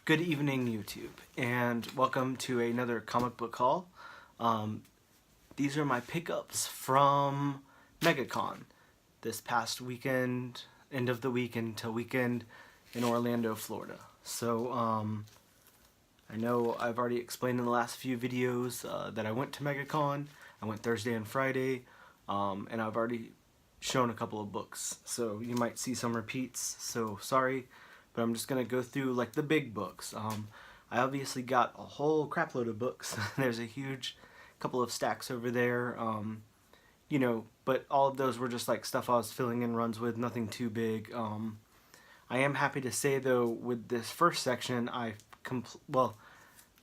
Good evening, YouTube, and welcome to another comic book haul. These are my pickups from MEGACON this past weekend, end of the week until weekend in Orlando, Florida. So, I know I've already explained in the last few videos that I went to MEGACON. I went Thursday and Friday, and I've already shown a couple of books, so you might see some repeats, so sorry. But I'm just going to go through like the big books. I obviously got a whole crap load of books. There's a huge couple of stacks over there, you know, but all of those were just like stuff I was filling in runs with, nothing too big. I am happy to say though, with this first section, well,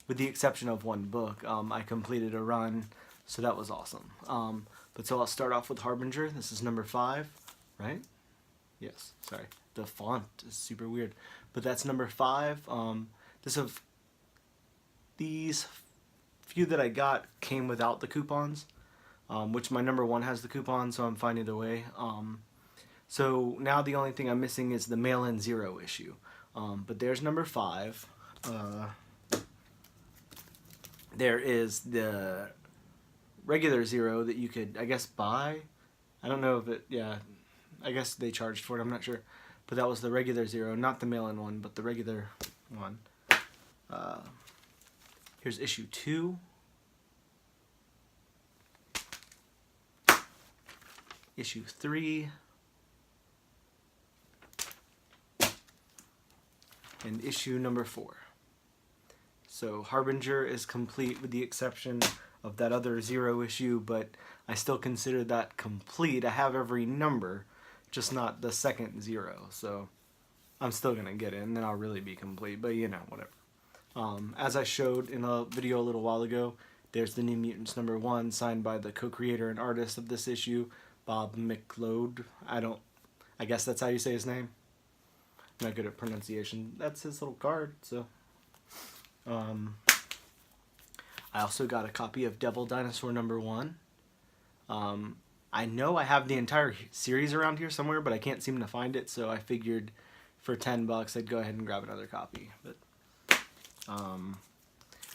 with the exception of one book, I completed a run, so that was awesome. But so I'll start off with Harbinger. This is number 5, right? Yes, sorry. The font is super weird, but that's number 5. These few that I got came without the coupons, which my number 1 has the coupon, so I'm fine either way. So now the only thing I'm missing is the mail-in 0 issue. But there's number 5. There is the regular 0 that you could, I guess, buy. I don't know if it, yeah, I guess they charged for it, I'm not sure. But that was the regular 0, not the mail-in one, but the regular one. Here's issue 2. Issue 3. And issue number 4. So Harbinger is complete with the exception of that other 0 issue, but I still consider that complete. I have every number, just not the second 0, so I'm still gonna get it, and then I'll really be complete, but you know, whatever. As I showed in a video a little while ago, there's the new Mutants Number One, signed by the co-creator and artist of this issue, Bob McLeod. I guess that's how you say his name. I'm not good at pronunciation. That's his little card, so. I also got a copy of Devil Dinosaur Number 1. I know I have the entire series around here somewhere, but I can't seem to find it, so I figured for $10 I'd go ahead and grab another copy. But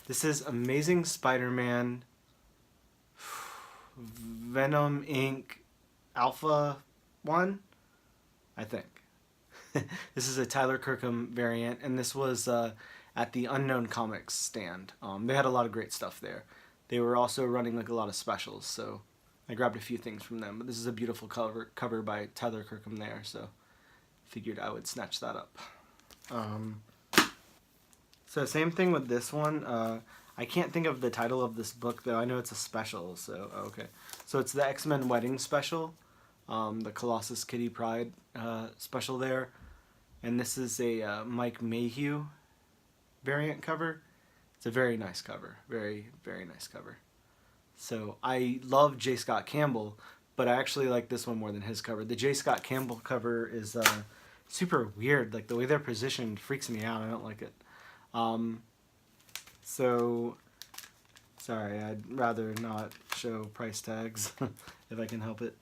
this is Amazing Spider-Man Venom Inc. Alpha 1, I think. This is a Tyler Kirkham variant, and this was at the Unknown Comics stand. They had a lot of great stuff there. They were also running like a lot of specials, so I grabbed a few things from them. But this is a beautiful cover by Tyler Kirkham there, so figured I would snatch that up. So same thing with this one. I can't think of the title of this book though. I know it's a special, so okay. So it's the X-Men Wedding special, the Colossus Kitty Pryde special there, and this is a Mike Mayhew variant cover. It's a very nice cover, very, very nice cover. So I love J. Scott Campbell, but I actually like this one more than his cover. The J. Scott Campbell cover is super weird. Like the way they're positioned freaks me out. I don't like it. So sorry, I'd rather not show price tags if I can help it.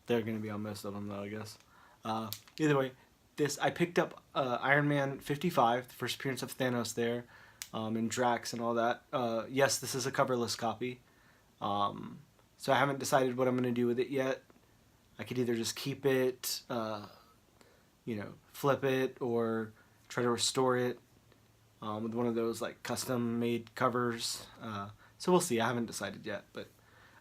They're going to be on most of them though, I guess. Either way, I picked up Iron Man 55, the first appearance of Thanos there, and Drax and all that. Yes, this is a coverless copy. So I haven't decided what I'm going to do with it yet. I could either just keep it, you know, flip it, or try to restore it with one of those like custom made covers. So we'll see. I haven't decided yet, but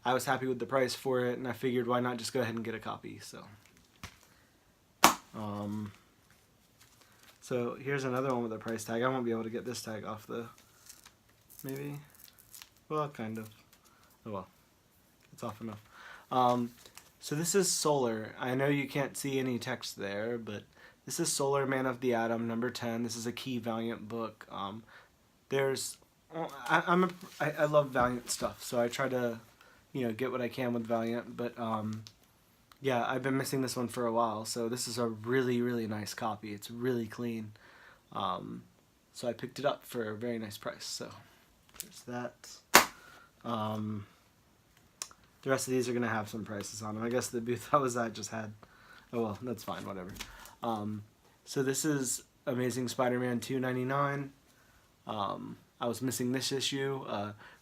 I was happy with the price for it, and I figured why not just go ahead and get a copy. So here's another one with a price tag. I won't be able to get this tag off though. Maybe? Well, kind of. Oh well. It's off enough. So this is Solar. I know you can't see any text there, but this is Solar Man of the Atom, number 10. This is a key Valiant book. I love Valiant stuff, so I try to, you know, get what I can with Valiant, but yeah, I've been missing this one for a while, so this is a really, really nice copy. It's really clean. So I picked it up for a very nice price, so there's that. The rest of these are going to have some prices on them. I guess the booth I was at just had, oh well, that's fine, whatever. So this is Amazing Spider-Man $2.99. I was missing this issue.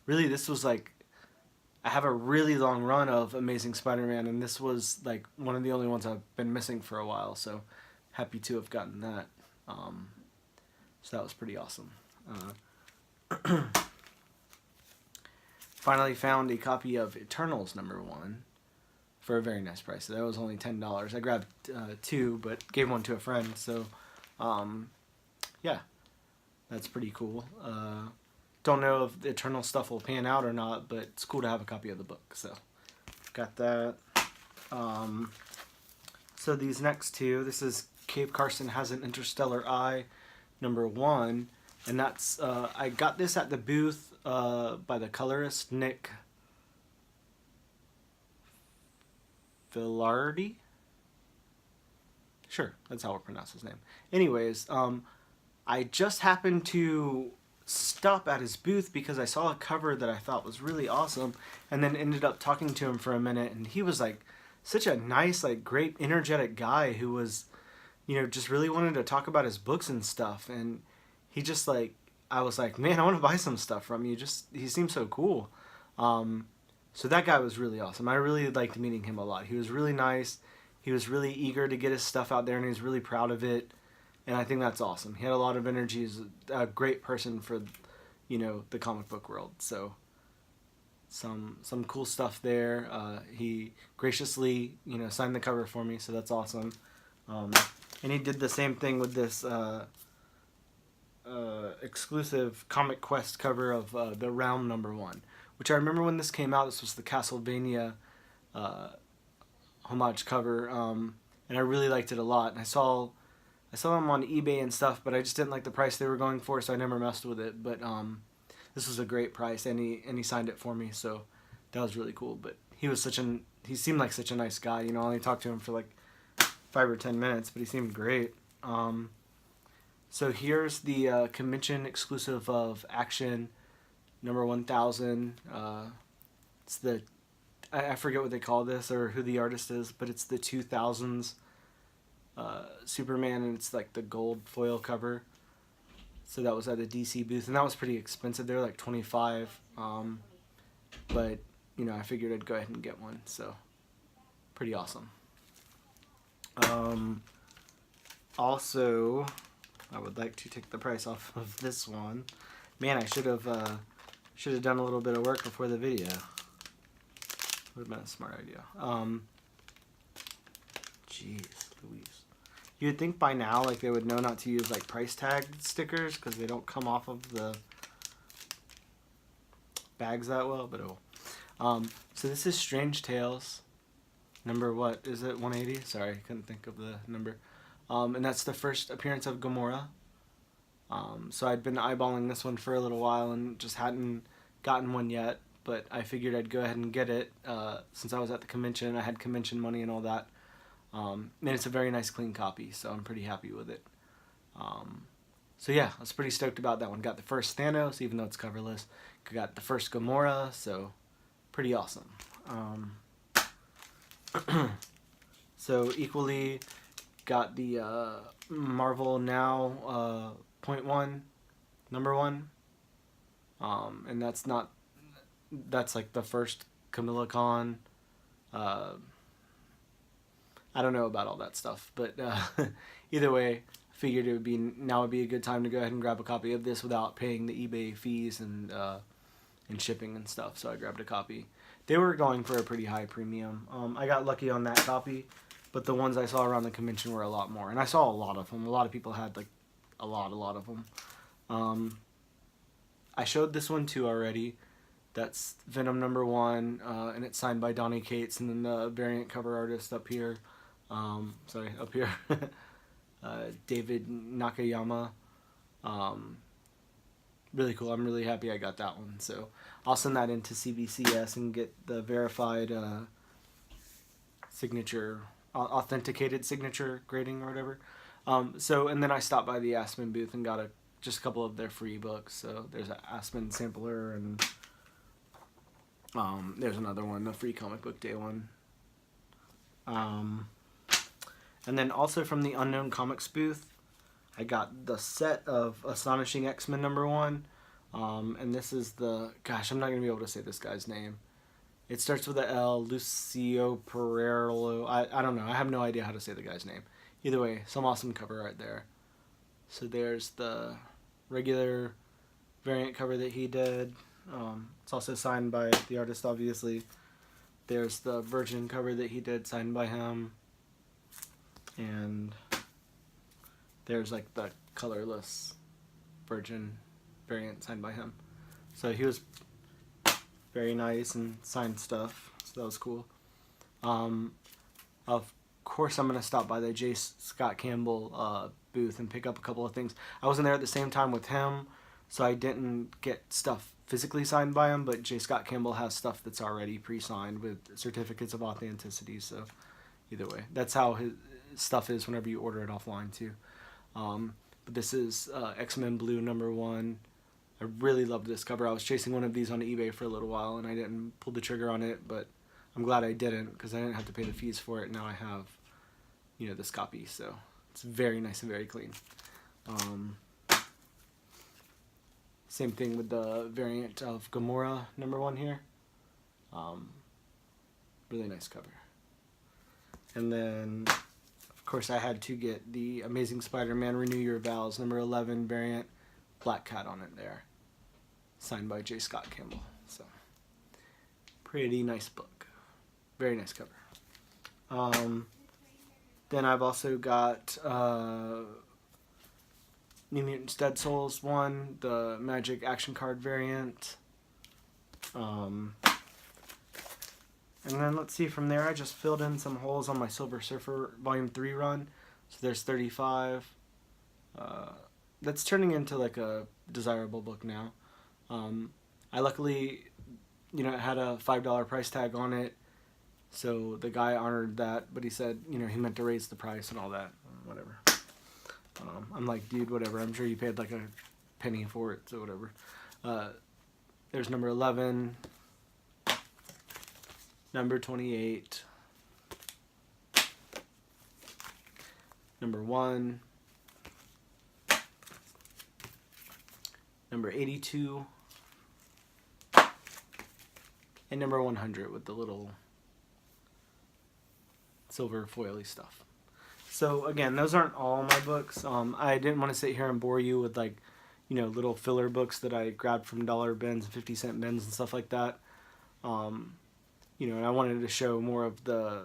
Really, this was like, I have a really long run of Amazing Spider-Man, and this was like one of the only ones I've been missing for a while, so happy to have gotten that. So that was pretty awesome. Finally found a copy of Eternals #1 for a very nice price. So that was only $10. I grabbed 2, but gave one to a friend, so yeah, that's pretty cool. Don't know if the Eternal stuff will pan out or not, but it's cool to have a copy of the book, so got that. So these next two, this is Cave Carson Has an Interstellar Eye #1, and that's I got this at the booth by the colorist Nick Filardi. Sure, that's how we'll pronounce his name. Anyways, I just happened to stop at his booth because I saw a cover that I thought was really awesome, and then ended up talking to him for a minute, and he was like such a nice, like great, energetic guy who was, you know, just really wanted to talk about his books and stuff, and he just like, I was like, man, I want to buy some stuff from you. Just, he seemed so cool. So that guy was really awesome. I really liked meeting him a lot. He was really nice. He was really eager to get his stuff out there, and he was really proud of it. And I think that's awesome. He had a lot of energy. He's a great person for, you know, the comic book world. So some cool stuff there. He graciously, you know, signed the cover for me, so that's awesome. And he did the same thing with this exclusive Comic Quest cover of The Realm #1, which I remember when this came out. This was the Castlevania homage cover, and I really liked it a lot. And I saw them on eBay and stuff, but I just didn't like the price they were going for, so I never messed with it. But this was a great price, and he signed it for me, so that was really cool. But he seemed like such a nice guy. You know, I only talked to him for like 5 or 10 minutes, but he seemed great. So here's the convention exclusive of Action #1000. It's the, I forget what they call this or who the artist is, but it's the 2000s Superman, and it's like the gold foil cover. So that was at the DC booth, and that was pretty expensive. They were like $25, but you know, I figured I'd go ahead and get one, so pretty awesome. Also, I would like to take the price off of this one. Man, I should have done a little bit of work before the video. Would have been a smart idea. Jeez Louise. You would think by now, like, they would know not to use like price tag stickers because they don't come off of the bags that well. But oh, so this is Strange Tales. Number what is it? 180. Sorry, I couldn't think of the number. And that's the first appearance of Gamora. So I'd been eyeballing this one for a little while and just hadn't gotten one yet, but I figured I'd go ahead and get it since I was at the convention. I had convention money and all that. And it's a very nice clean copy, so I'm pretty happy with it. So yeah, I was pretty stoked about that one. Got the first Thanos, even though it's coverless. Got the first Gamora, so pretty awesome. So equally got the Marvel Now .1 #1, and that's like the first Camilla Khan. I don't know about all that stuff, but either way, I figured now would be a good time to go ahead and grab a copy of this without paying the eBay fees and shipping and stuff. So I grabbed a copy. They were going for a pretty high premium. I got lucky on that copy, but the ones I saw around the convention were a lot more, and I saw a lot of them. A lot of people had like a lot of them. I showed this one too already. That's Venom #1, and it's signed by Donny Cates, and then the variant cover artist up here. David Nakayama. Really cool. I'm really happy I got that one. So I'll send that into CBCS and get the verified signature, authenticated signature grading or whatever. And then I stopped by the Aspen booth and got just a couple of their free books. So there's an Aspen sampler, and there's another one, the free comic book day one. And then also from the Unknown Comics booth, I got the set of Astonishing X-Men #1. And this is the... Gosh, I'm not going to be able to say this guy's name. It starts with a L. Lucio Pereiro. I don't know. I have no idea how to say the guy's name. Either way, some awesome cover art there. So there's the regular variant cover that he did. It's also signed by the artist, obviously. There's the Virgin cover that he did, signed by him. And there's like the colorless Virgin variant signed by him. So he was very nice and signed stuff. So that was cool. Of course, I'm going to stop by the J. Scott Campbell booth and pick up a couple of things. I wasn't there at the same time with him, so I didn't get stuff physically signed by him, but J. Scott Campbell has stuff that's already pre-signed with certificates of authenticity, so either way. That's how his stuff is whenever you order it offline, too. But this is X-Men Blue #1. I really loved this cover. I was chasing one of these on eBay for a little while, and I didn't pull the trigger on it, but I'm glad I didn't, because I didn't have to pay the fees for it. Now I have, you know, this copy, so it's very nice and very clean. Same thing with the variant of Gamora #1 here. Really nice cover. And then, of course, I had to get the Amazing Spider-Man Renew Your Vows #11 variant, Black Cat on it there, signed by J. Scott Campbell. So, pretty nice book. Very nice cover. Then I've also got New Mutants Dead Souls 1, the Magic Action Card variant. And then let's see, from there I just filled in some holes on my Silver Surfer Volume 3 run. So there's 35. That's turning into like a desirable book now. I luckily, you know, it had a $5 price tag on it. So the guy honored that, but he said, you know, he meant to raise the price and all that. Whatever. I'm like, dude, whatever. I'm sure you paid like a penny for it, so whatever. There's number 11, number 28, number 1, number 82, and number 100 with the little silver foily stuff. So again, those aren't all my books. I didn't want to sit here and bore you with like, you know, little filler books that I grabbed from dollar bins and 50-cent bins and stuff like that. You know, and I wanted to show more of the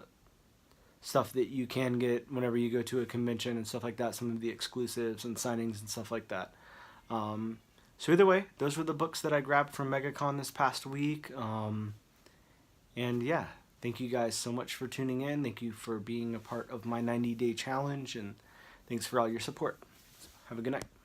stuff that you can get whenever you go to a convention and stuff like that, some of the exclusives and signings and stuff like that. So either way, those were the books that I grabbed from MegaCon this past week. And yeah, thank you guys so much for tuning in. Thank you for being a part of my 90-day challenge, and thanks for all your support. Have a good night.